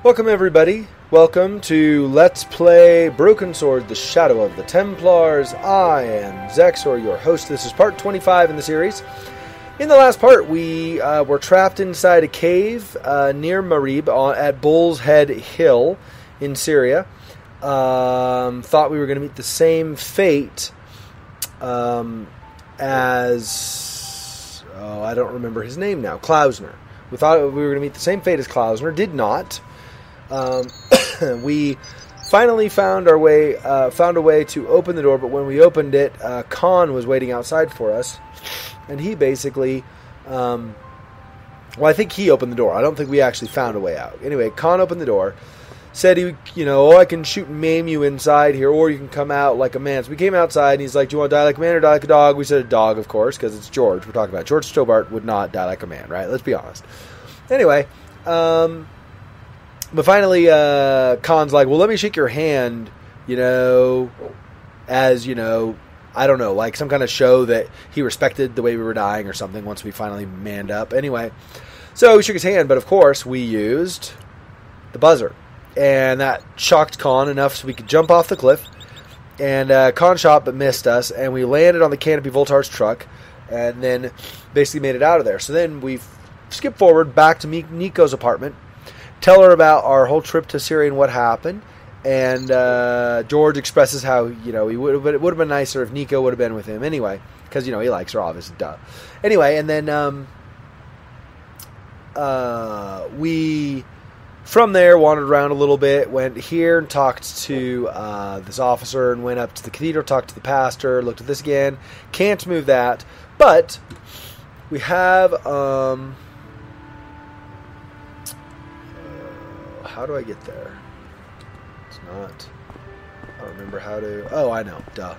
Welcome everybody, welcome to Let's Play Broken Sword, the Shadow of the Templars. I am Xexor, your host. This is part 25 in the series. In the last part, we were trapped inside a cave near Marib at Bull's Head Hill in Syria. Thought we were going to meet the same fate as... Oh, I don't remember his name now. Klausner. We thought we were going to meet the same fate as Klausner. Did not. We finally found a way to open the door, but when we opened it, Khan was waiting outside for us, and he basically, I think he opened the door. I don't think we actually found a way out. Anyway, Khan opened the door, said I can shoot and maim you inside here, or you can come out like a man. So we came outside, and he's like, do you want to die like a man or die like a dog? We said a dog, of course, because it's George we're talking about. George Stobart would not die like a man, right? Let's be honest. Anyway, but finally, Khan's like, well, let me shake your hand, as, I don't know, like some kind of show that he respected the way we were dying or something once we finally manned up. Anyway, so we shook his hand, but of course we used the buzzer. And that shocked Khan enough so we could jump off the cliff. And Khan shot but missed us, and we landed on the Canopy Voltar's truck and then basically made it out of there. So then we skipped forward back to Nico's apartment. Tell her about our whole trip to Syria and what happened, and George expresses how it would have been nicer if Nico would have been with him anyway, because he likes her, obviously, duh. Anyway, and then we from there wandered around a little bit, went here and talked to this officer, and went up to the cathedral, talked to the pastor, looked at this again. Can't move that, but we have how do I get there? It's not... I don't remember how to... Oh, I know. Duh.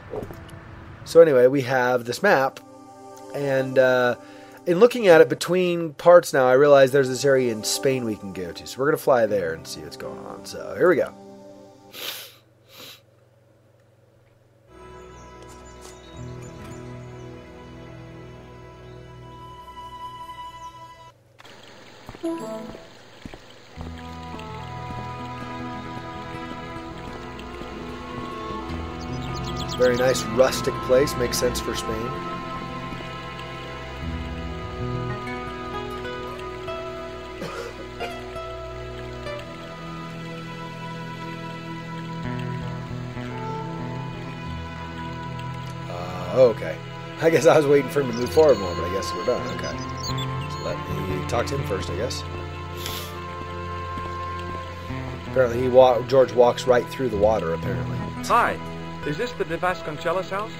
So anyway, we have this map. And in looking at it between parts now, I realize there's this area in Spain we can go to. So we're going to fly there and see what's going on. So here we go. Very nice rustic place. Makes sense for Spain. Okay. I guess I was waiting for him to move forward more, but I guess we're done. Okay. So let me talk to him first, I guess. Apparently George walks right through the water, apparently. Hi. Is this the Vasconcellos house?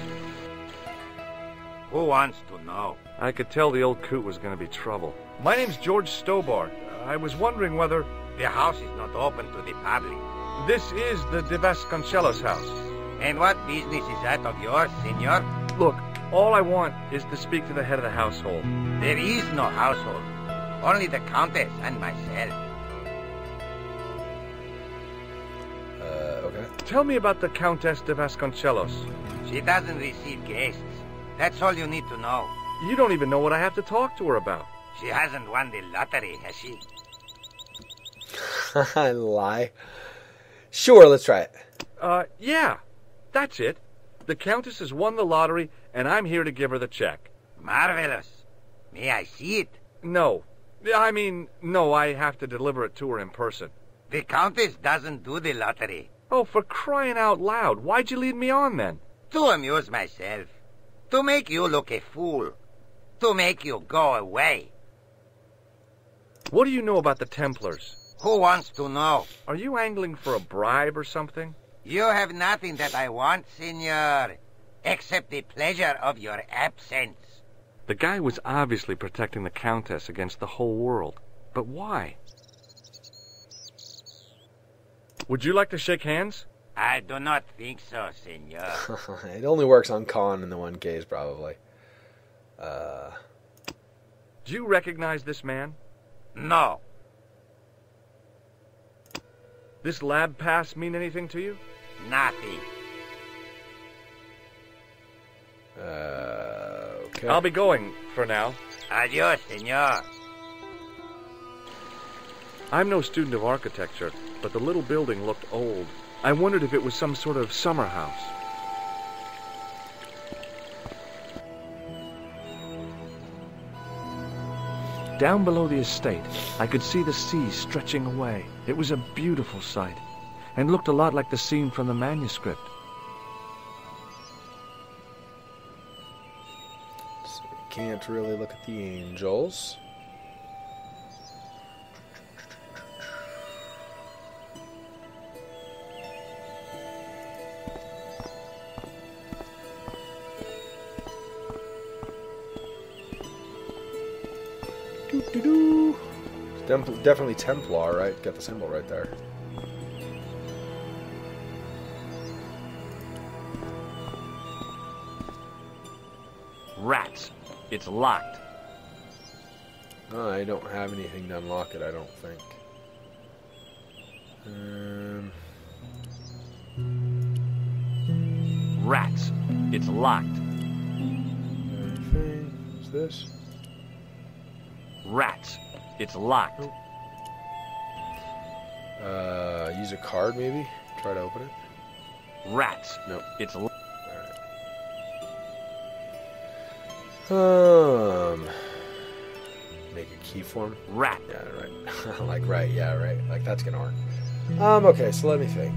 Who wants to know? I could tell the old coot was going to be trouble. My name's George Stobart. I was wondering whether... The house is not open to the public. This is the Vasconcellos house. And what business is that of yours, senor? Look, all I want is to speak to the head of the household. There is no household. Only the Countess and myself. Okay. Tell me about the Countess de Vasconcellos. She doesn't receive guests. That's all you need to know. You don't even know what I have to talk to her about. She hasn't won the lottery, has she? I lie. Sure, let's try it. Yeah. That's it. The Countess has won the lottery, and I'm here to give her the check. Marvelous. May I see it? No. No, I have to deliver it to her in person. The Countess doesn't do the lottery. Oh, for crying out loud. Why'd you lead me on, then? To amuse myself. To make you look a fool. To make you go away. What do you know about the Templars? Who wants to know? Are you angling for a bribe or something? You have nothing that I want, senor, except the pleasure of your absence. The guy was obviously protecting the Countess against the whole world. But why? Would you like to shake hands? I do not think so, senor. It only works on Khan in the one case, probably. Do you recognize this man? No. This lab pass mean anything to you? Nothing. Okay. I'll be going for now. Adios, senor. I'm no student of architecture, but the little building looked old. I wondered if it was some sort of summer house. Down below the estate, I could see the sea stretching away. It was a beautiful sight, and looked a lot like the scene from the manuscript. So we can't really look at the angels. Definitely Templar, right? Got the symbol right there. Rats. It's locked. I don't have anything to unlock it, I don't think. Rats. It's locked. Anything? What's this? Rats. It's locked. Use a card maybe? Try to open it? Rats. Nope. It's Alright. Make a key form? rat. Yeah, right. Like, right, yeah, right. Like, that's gonna work. Okay, so let me think.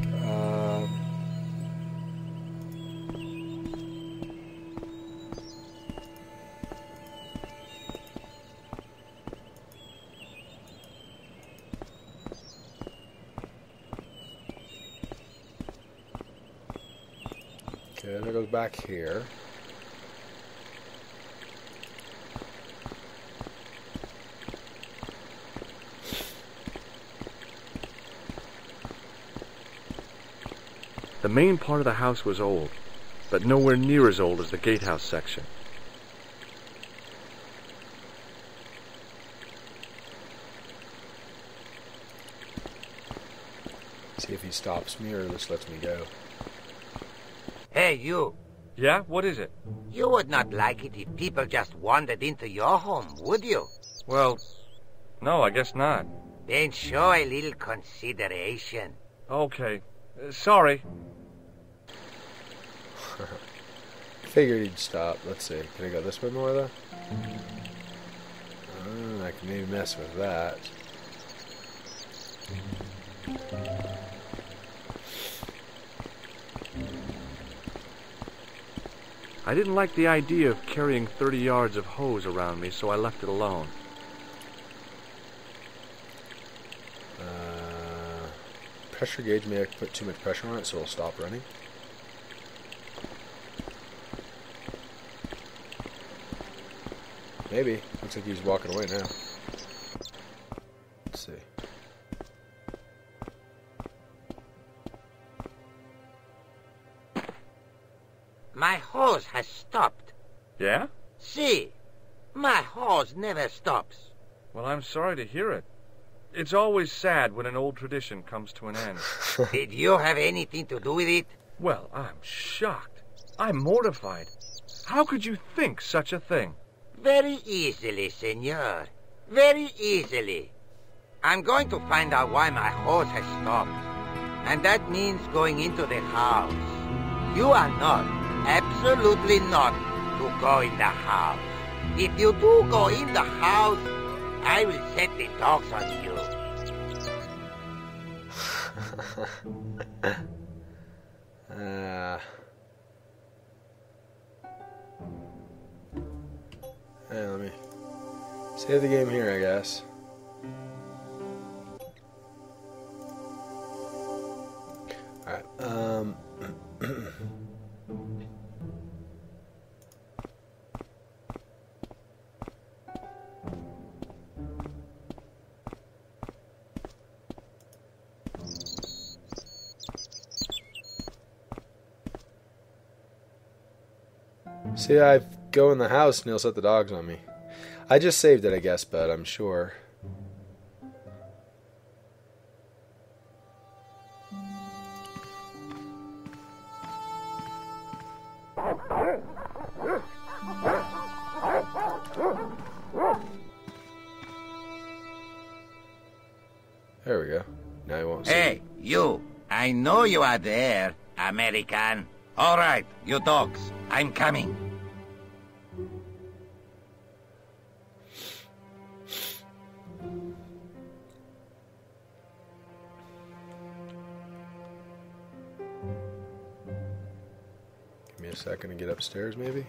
Okay, that goes back here. The main part of the house was old, but nowhere near as old as the gatehouse section. See if he stops me or just lets me go. Hey, you. Yeah? What is it? You would not like it if people just wandered into your home, would you? Well, no, I guess not. Then show a little consideration. Okay. Sorry. Figured he'd stop. Let's see. Can I go this way more, though? I can maybe mess with that. I didn't like the idea of carrying 30 yards of hose around me, so I left it alone. Pressure gauge may have put too much pressure on it, so it'll stop running. Maybe. Looks like he's walking away now. Let's see. My hose has stopped. Yeah? See, my hose never stops. Well, I'm sorry to hear it. It's always sad when an old tradition comes to an end. Did you have anything to do with it? Well, I'm shocked. I'm mortified. How could you think such a thing? Very easily, senor. Very easily. I'm going to find out why my hose has stopped. And that means going into the house. You are not, absolutely not, to go in the house. If you do go in the house, I will set the dogs on you. Hey, let me save the game here, I guess. Alright, see, I go in the house and he'll set the dogs on me. I just saved it, I guess, but I'm sure. won't see. Hey, you. I know you are there, American. All right, you dogs. I'm coming. Give me a second to get upstairs, maybe?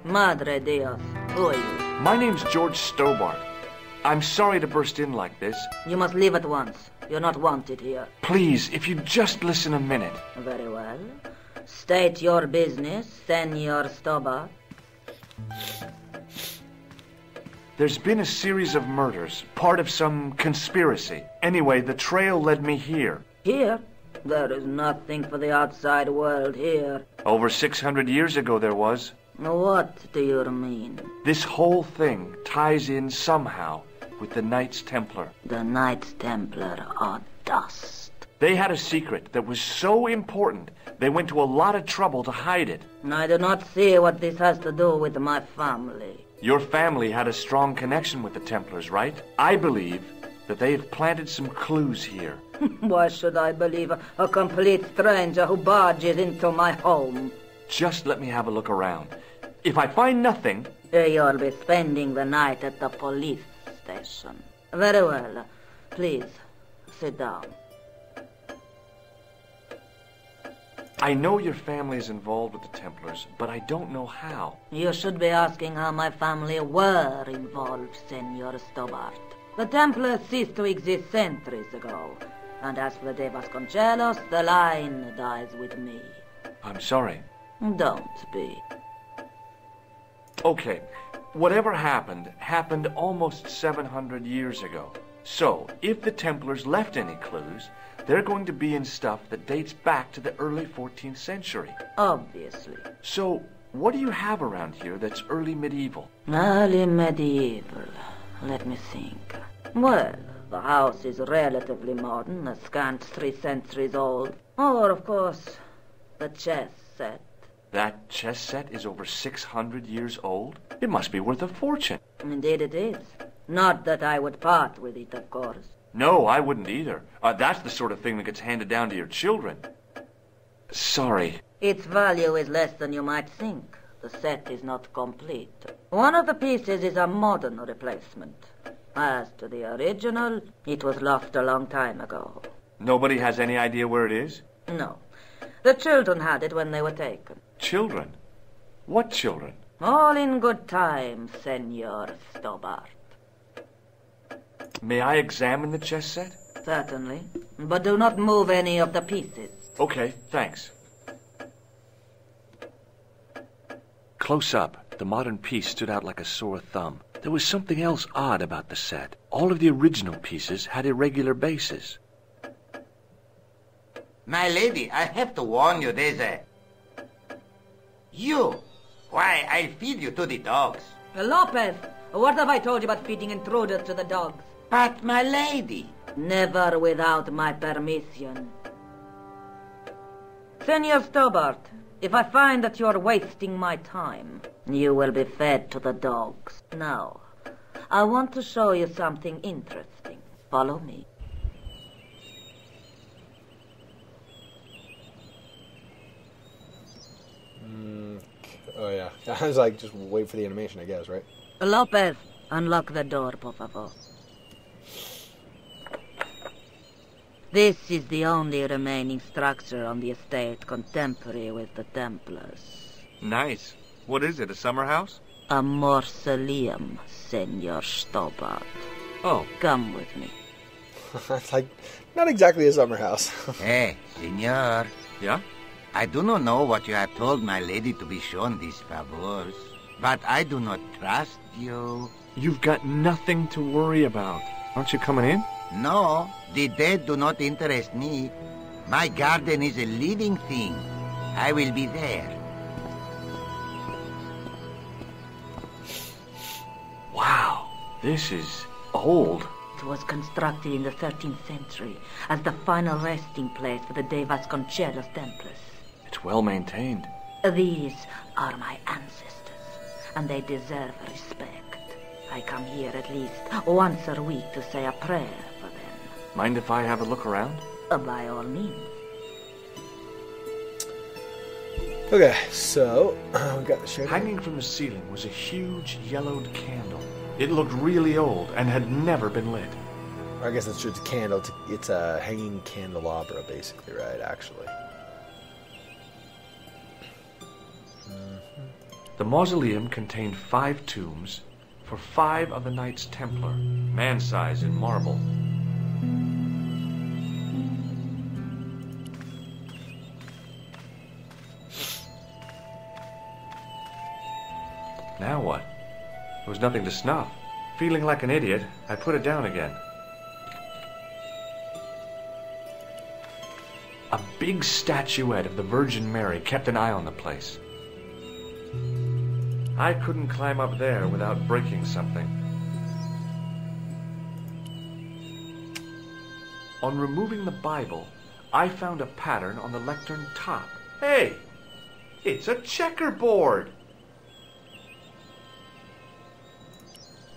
Madre Dios, who are you? My name's George Stobart. I'm sorry to burst in like this. You must leave at once. You're not wanted here. Please, if you just listen a minute. Very well. State your business, Senor Stobart. There's been a series of murders, part of some conspiracy. Anyway, the trail led me here. Here? There is nothing for the outside world here. Over 600 years ago there was. What do you mean? This whole thing ties in somehow with the Knights Templar. The Knights Templar are dust. They had a secret that was so important, they went to a lot of trouble to hide it. I do not see what this has to do with my family. Your family had a strong connection with the Templars, right? I believe that they have planted some clues here. Why should I believe a complete stranger who barges into my home? Just let me have a look around. If I find nothing... You'll be spending the night at the police station. Very well. Please, sit down. I know your family is involved with the Templars, but I don't know how. You should be asking how my family were involved, Senor Stobart. The Templars ceased to exist centuries ago. And as for the Vasconcellos, the line dies with me. I'm sorry. Don't be. Okay, whatever happened almost 700 years ago. So, if the Templars left any clues, they're going to be in stuff that dates back to the early 14th century. Obviously. So, what do you have around here that's early medieval? Early medieval. Let me think. Well, the house is relatively modern, a scant 3 centuries old. Or, of course, the chess set. That chess set is over 600 years old? It must be worth a fortune. Indeed it is. Not that I would part with it, of course. No, I wouldn't either. That's the sort of thing that gets handed down to your children. Sorry. Its value is less than you might think. The set is not complete. One of the pieces is a modern replacement. As to the original, it was lost a long time ago. Nobody has any idea where it is? No. The children had it when they were taken. Children? What children? All in good time, Senor Stobart. May I examine the chess set? Certainly. But do not move any of the pieces. Okay, thanks. Close up, the modern piece stood out like a sore thumb. There was something else odd about the set. All of the original pieces had irregular bases. My lady, I have to warn you, there's a... You! Why, I'll feed you to the dogs. Lopez, what have I told you about feeding intruders to the dogs? But, my lady... Never without my permission. Senor Stobart, if I find that you're wasting my time, you will be fed to the dogs. Now, I want to show you something interesting. Follow me. Oh, yeah. I was like, just wait for the animation, I guess, right? Lopez, unlock the door, por favor. This is the only remaining structure on the estate contemporary with the Templars. Nice. What is it, a summer house? A mausoleum, Senor Stobart. Oh. Come with me. It's like, not exactly a summer house. Hey, senor. Yeah? I do not know what you have told my lady to be shown these favors, but I do not trust you. You've got nothing to worry about. Aren't you coming in? No, the dead do not interest me. My garden is a living thing. I will be there. Wow, this is old. It was constructed in the 13th century as the final resting place for the de Vasconcellos Templars. It's well maintained. These are my ancestors, and they deserve respect. I come here at least once a week to say a prayer for them. Mind if I have a look around? By all means. Okay, so we got the shader. Hanging from the ceiling was a huge yellowed candle. It looked really old and had never been lit. I guess it's just a candle. It's a hanging candelabra, basically, right? Actually. The mausoleum contained 5 tombs for 5 of the Knights Templar, man-size in marble. Now what? There was nothing to snuff. Feeling like an idiot, I put it down again. A big statuette of the Virgin Mary kept an eye on the place. I couldn't climb up there without breaking something. On removing the Bible, I found a pattern on the lectern top. Hey! It's a checkerboard!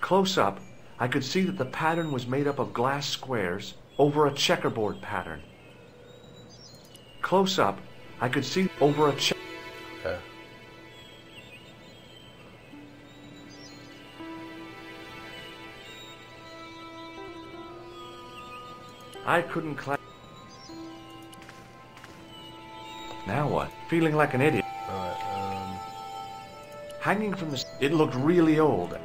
Close up, I could see that the pattern was made up of glass squares over a checkerboard pattern. Close up, I could see over a Okay. I couldn't climb. Now what? Feeling like an idiot. Alright, Hanging from the... It looked really old.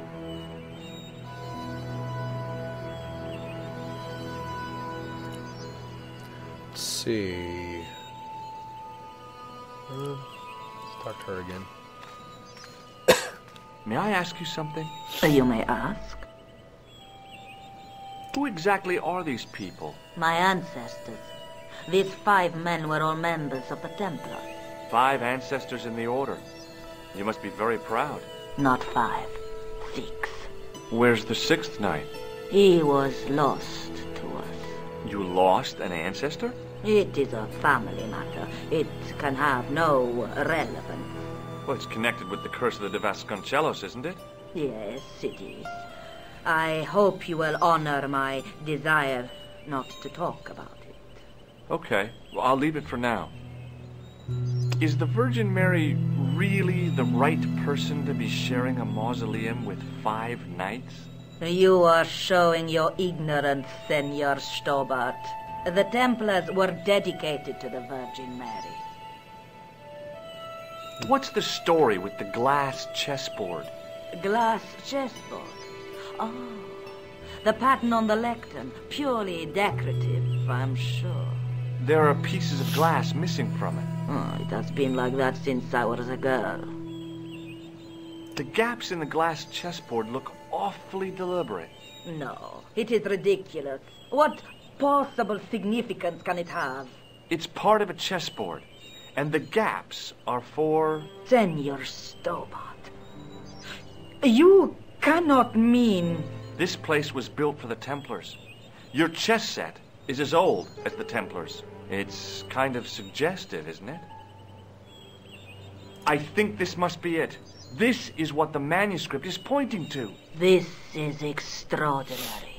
let's see. Let's talk to her again. May I ask you something? You may ask. Who exactly are these people? My ancestors. These 5 men were all members of the Templars. 5 ancestors in the order. You must be very proud. Not 5, 6. Where's the 6th knight? He was lost to us. You lost an ancestor? It is a family matter. It can have no relevance. Well, it's connected with the curse of the Vasconcellos, isn't it? Yes, it is. I hope you will honor my desire not to talk about it. Okay, well, I'll leave it for now. Is the Virgin Mary really the right person to be sharing a mausoleum with 5 knights? You are showing your ignorance, Senor Stobart. The Templars were dedicated to the Virgin Mary. What's the story with the glass chessboard? Glass chessboard. Oh, the pattern on the lectern, purely decorative, I'm sure. There are pieces of glass missing from it. Oh, it has been like that since I was a girl. The gaps in the glass chessboard look awfully deliberate. No, it is ridiculous. What possible significance can it have? It's part of a chessboard, and the gaps are for... Senor Stobart, you cannot mean... This place was built for the Templars. Your chess set is as old as the Templars. It's kind of suggestive, isn't it? I think this must be it. This is what the manuscript is pointing to. This is extraordinary.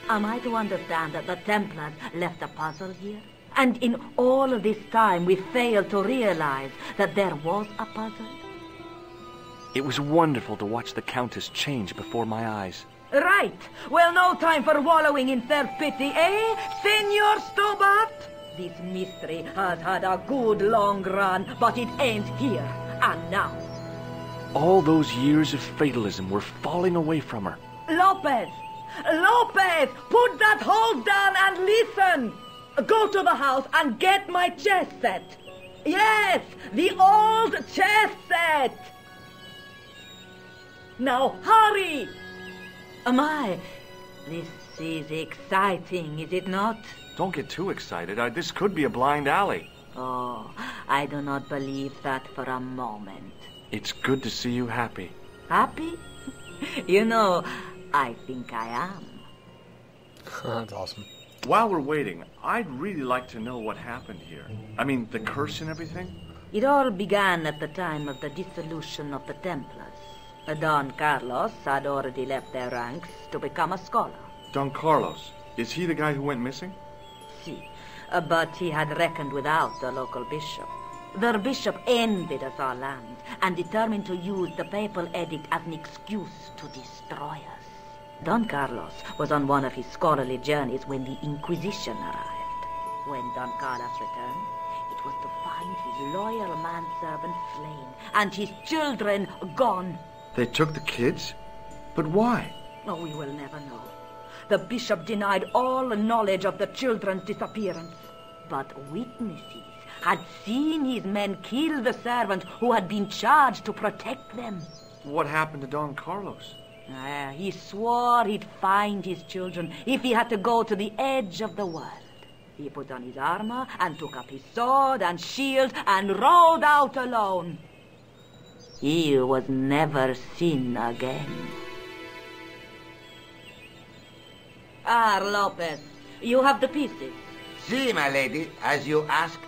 Am I to understand that the Templars left a puzzle here? And in all of this time we failed to realize that there was a puzzle? It was wonderful to watch the Countess change before my eyes. Right. Well, no time for wallowing in self-pity, eh, Senor Stobart? This mystery has had a good long run, but it ends here and now. All those years of fatalism were falling away from her. Lopez! Lopez! Put that hose down and listen! Go to the house and get my chess set. Yes, the old chess set! Now hurry! My, this is exciting, is it not? Don't get too excited. This could be a blind alley. Oh, I do not believe that for a moment. It's good to see you happy. Happy? You know, I think I am. That's awesome. While we're waiting, I'd really like to know what happened here. I mean, the curse and everything. It all began at the time of the dissolution of the Templars. Don Carlos had already left their ranks to become a scholar. Don Carlos, is he the guy who went missing? Si, but he had reckoned without the local bishop. The bishop envied us our land and determined to use the papal edict as an excuse to destroy us. Don Carlos was on one of his scholarly journeys when the Inquisition arrived. When Don Carlos returned, it was to find his loyal manservant slain and his children gone. They took the kids? But why? Oh, we will never know. The bishop denied all knowledge of the children's disappearance. But witnesses had seen his men kill the servant who had been charged to protect them. What happened to Don Carlos? He swore he'd find his children if he had to go to the edge of the world. He put on his armor and took up his sword and shield and rode out alone. He was never seen again. Lopez, you have the pieces. Si, my lady, as you asked.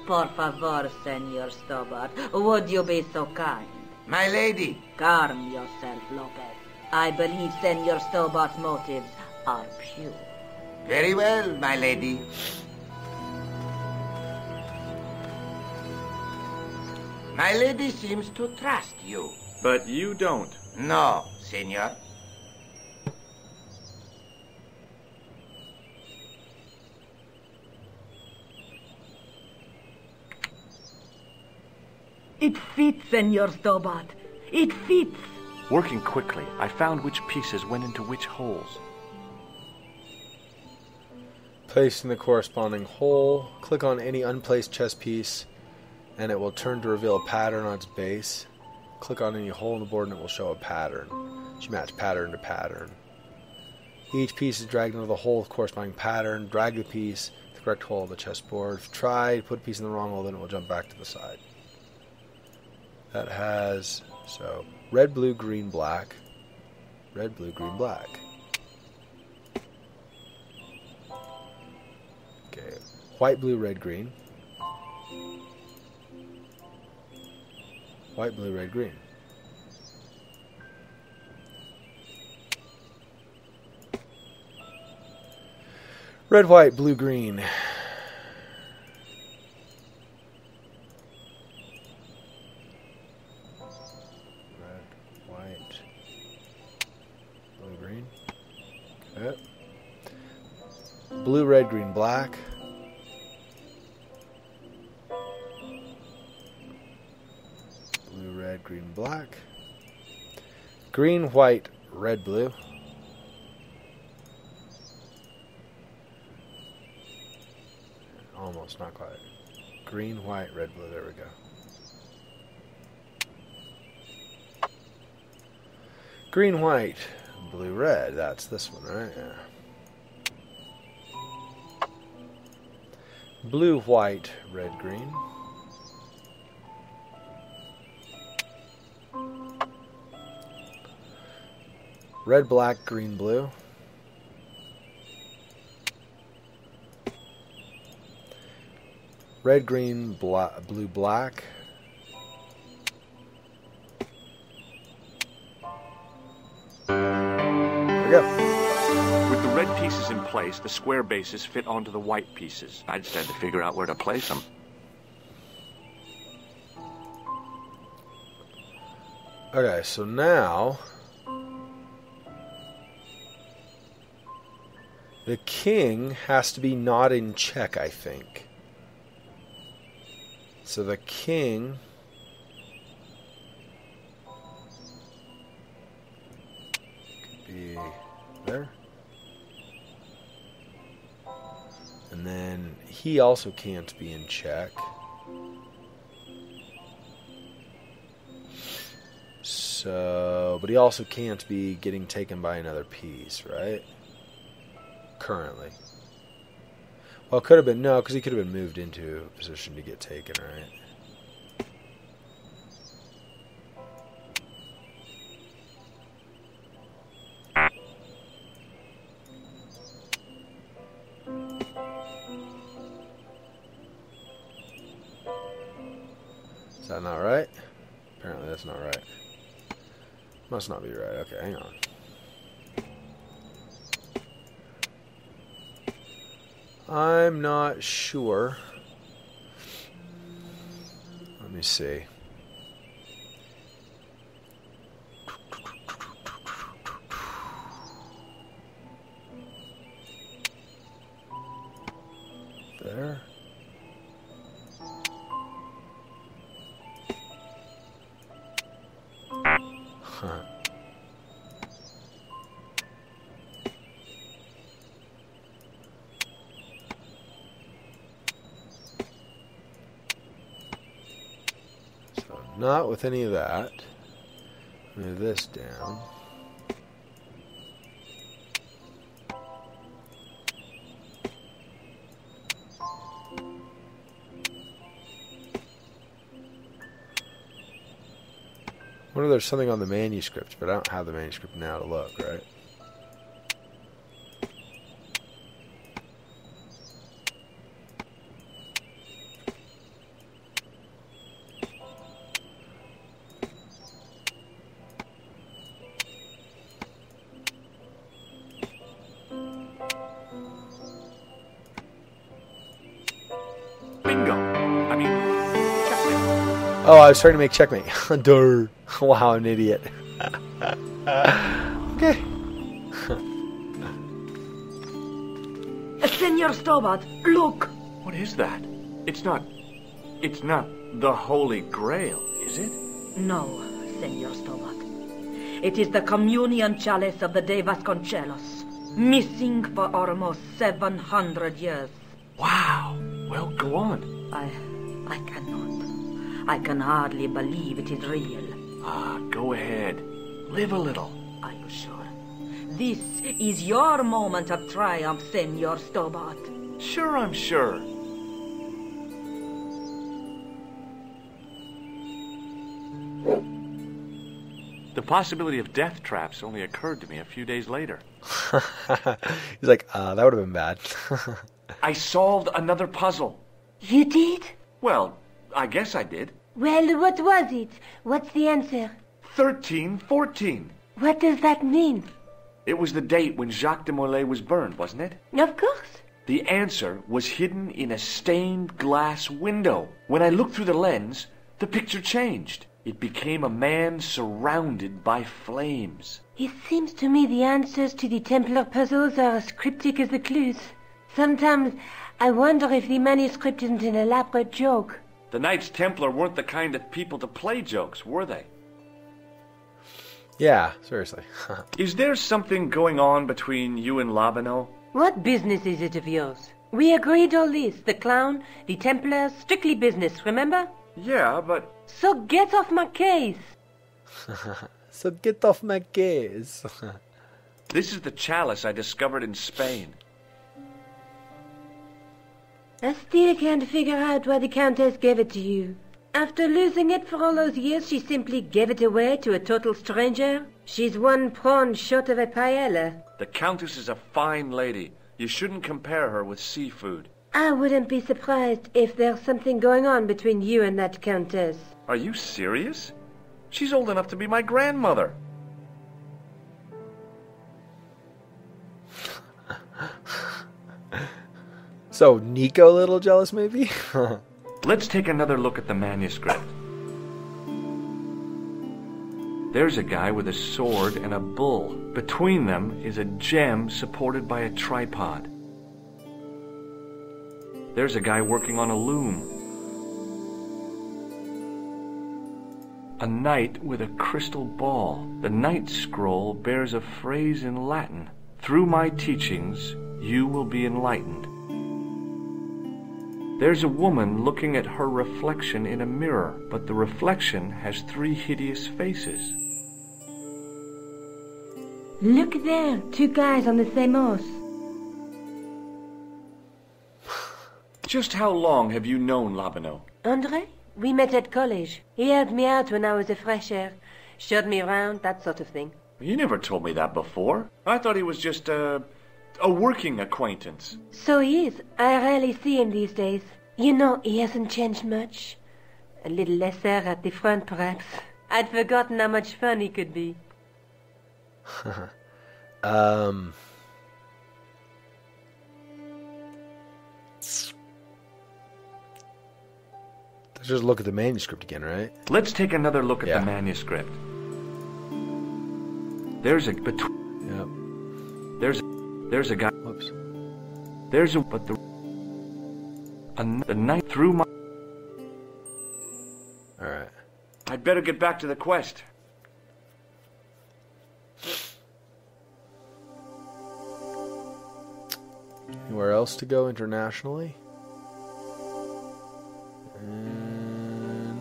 Por favor, Senor Stobart, would you be so kind? My lady. Calm yourself, Lopez. I believe Senor Stobart's motives are pure. Very well, my lady. My lady seems to trust you. But you don't. No, senor. It fits, Senor Stobart. It fits. Working quickly, I found which pieces went into which holes. Place in the corresponding hole. Click on any unplaced chess piece, and it will turn to reveal a pattern on its base. Click on any hole in the board, and it will show a pattern. You match pattern to pattern. Each piece is dragged into the hole with corresponding pattern. Drag the piece to the correct hole of the chessboard. If you try to put a piece in the wrong hole, then it will jump back to the side. That has, so, red, blue, green, black. Red, blue, green, black. Okay. White, blue, red, green. White, blue, red, green. Red, white, blue, green. Blue, red, green, black. Blue, red, green, black. Green, white, red, blue. Almost, not quite. Green, white, red, blue. There we go. Green, white, blue, red. That's this one, right? Yeah. Blue, white, red, green. Red, black, green, blue. Red, green, blue, black. There we go. With the red pieces in place, the square bases fit onto the white pieces. I just had to figure out where to place them. Okay, so now the king has to be not in check, I think. So the king could be there. And then he also can't be in check. So, but he also can't be getting taken by another piece, right? Currently. Well, it could have been, no, because he could have been moved into a position to get taken, right? Is that not right? Apparently that's not right. Must not be right. Okay, hang on. I'm not sure. Let me see. There. Huh. So not with any of that. Move this down. I wonder if there's something on the manuscript, but I don't have the manuscript now to look, right? Bingo. I mean, checkmate. Oh, I was trying to make checkmate. Durr. Wow, I'm an idiot. Okay. Senor Stobart, look! What is that? It's not the Holy Grail, is it? No, Senor Stobart. It is the communion chalice of the de Vasconcellos, missing for almost 700 years. Wow. Well, go on. I cannot. I can hardly believe it is real. Go ahead. Live a little. Are you sure? This is your moment of triumph, Senor Stobart. Sure, I'm sure. The possibility of death traps only occurred to me a few days later. He's like, that would have been bad. I solved another puzzle. You did? Well, I guess I did. Well, what was it? What's the answer? 1314. What does that mean? It was the date when Jacques de Molay was burned, wasn't it? Of course. The answer was hidden in a stained glass window. When I looked through the lens, the picture changed. It became a man surrounded by flames. It seems to me the answers to the Templar puzzles are as cryptic as the clues. Sometimes I wonder if the manuscript isn't an elaborate joke. The Knights Templar weren't the kind of people to play jokes, were they? Yeah, seriously. Is there something going on between you and Labano? What business is it of yours? We agreed all this. The clown, the Templars, strictly business, remember? Yeah, but... So get off my case. So get off my case. This is the chalice I discovered in Spain. I still can't figure out why the Countess gave it to you. After losing it for all those years, she simply gave it away to a total stranger. She's one prawn short of a paella. The Countess is a fine lady. You shouldn't compare her with seafood. I wouldn't be surprised if there's something going on between you and that Countess. Are you serious? She's old enough to be my grandmother. So, Nico a little jealous, maybe? Let's take another look at the manuscript. There's a guy with a sword and a bull. Between them is a gem supported by a tripod. There's a guy working on a loom. A knight with a crystal ball. The knight's scroll bears a phrase in Latin. Through my teachings, you will be enlightened. There's a woman looking at her reflection in a mirror, but the reflection has 3 hideous faces. Look there, 2 guys on the same horse. Just how long have you known Labano? André? We met at college. He helped me out when I was a fresher. Showed me around, that sort of thing. You never told me that before. I thought he was just a working acquaintance. So he is. I rarely see him these days. You know, he hasn't changed much. A little lesser at the front, perhaps. I'd forgotten how much fun he could be. Let's just look at the manuscript again, right? Let's take another look at Yeah. the manuscript. There's a Yep. there's a guy. Whoops. There's a but the night through my. All right. I'd better get back to the quest. Anywhere else to go internationally?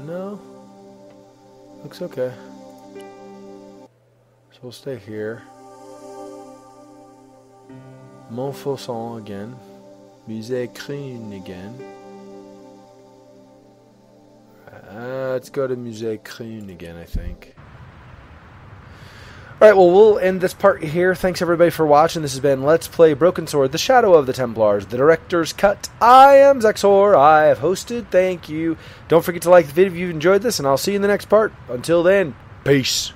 No. Looks okay. So we'll stay here. Montfaucon again. Musée Crune again. Let's go to Musée Crune again, I think. Alright, well, we'll end this part here. Thanks, everybody, for watching. This has been Let's Play Broken Sword, The Shadow of the Templars, the Director's Cut. I am Xexor. I have hosted. Thank you. Don't forget to like the video if you enjoyed this, and I'll see you in the next part. Until then, peace.